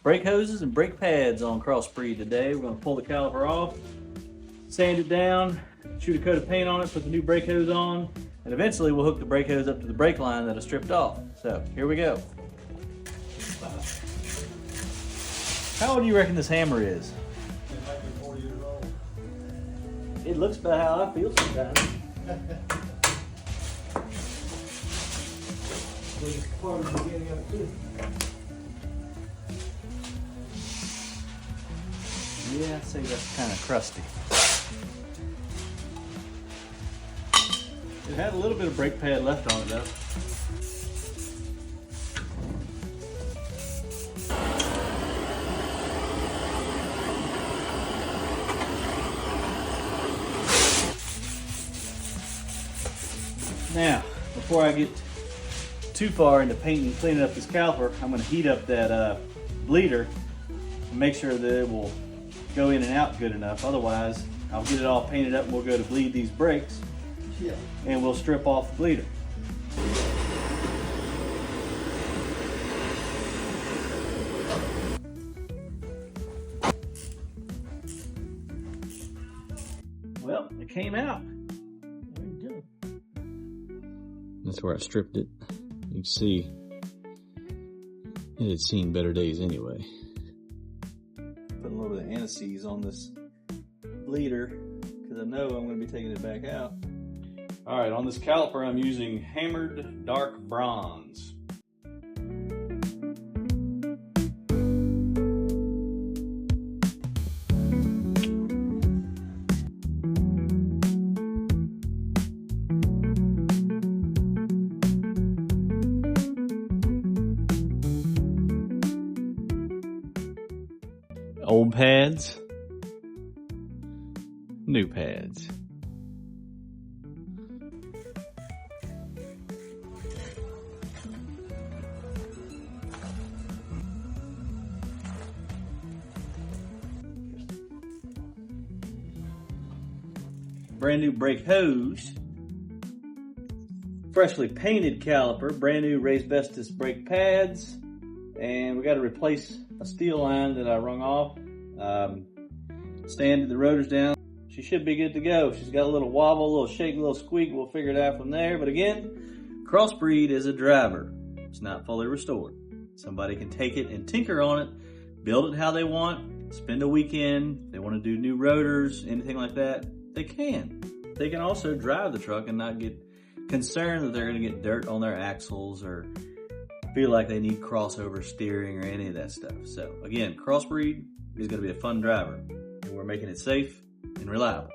brake hoses and brake pads on Crossbreed today. We're going to pull the caliper off, sand it down, shoot a coat of paint on it, put the new brake hose on, and eventually we'll hook the brake hose up to the brake line that I stripped off. So here we go. How old do you reckon this hammer is? It might be 40 years old. It looks about how I feel sometimes. Was part of the beginning of it too. Yeah, I'd say that's kind of crusty. It had a little bit of brake pad left on it though. Now, before I get too far into painting and cleaning up this caliper, I'm going to heat up that bleeder and make sure that it will go in and out good enough. Otherwise, I'll get it all painted up and we'll go to bleed these brakes, Yeah. and we'll strip off the bleeder. Well, it came out. There you go. That's where I stripped it. You can see it had seen better days anyway. Put a little bit of anti-seize on this bleeder because I know I'm going to be taking it back out. All right, on this caliper I'm using hammered dark bronze. Old pads, new pads. Brand new brake hose, freshly painted caliper, brand new raised asbestos brake pads, and we got to replace a steel line that I wrung off. Sanded the rotors down. She should be good to go. She's got a little wobble, a little shake, a little squeak. We'll figure it out from there. But again, Crossbreed is a driver. It's not fully restored. Somebody can take it and tinker on it, build it how they want, spend a weekend. They want to do new rotors, anything like that, they can. They can also drive the truck and not get concerned that they're going to get dirt on their axles or feel like they need crossover steering or any of that stuff. So again, Crossbreed is going to be a fun driver, and we're making it safe and reliable.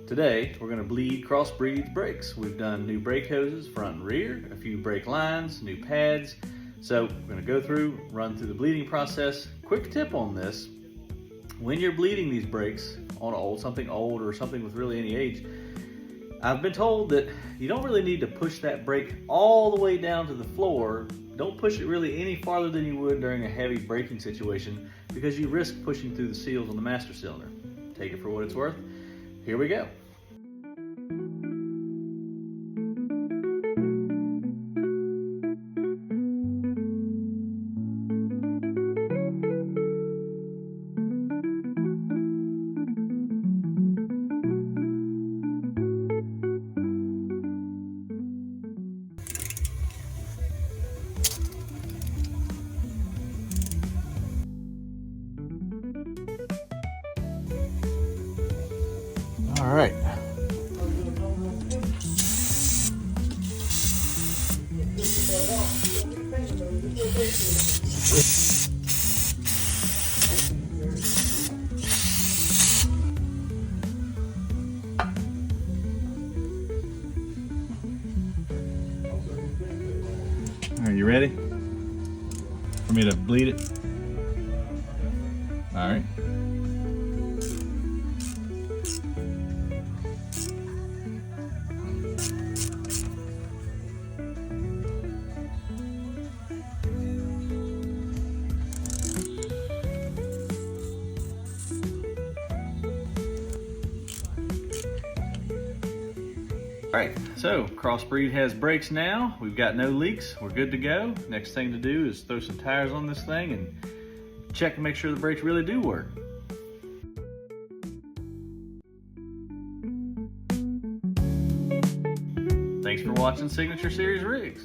Today, we're going to bleed Crossbreed's brakes. We've done new brake hoses, front and rear, a few brake lines, new pads. So we're going to go through, run through the bleeding process. Quick tip on this: when you're bleeding these brakes on something old or something with really any age, I've been told that you don't really need to push that brake all the way down to the floor. Don't push it really any farther than you would during a heavy braking situation, because you risk pushing through the seals on the master cylinder. Take it for what it's worth. Here we go. All right. Are you ready for me to bleed it? All right. All right, so Crossbreed has brakes now. We've got no leaks. We're good to go. Next thing to do is throw some tires on this thing and check to make sure the brakes really do work. Thanks for watching Signature Series Rigs.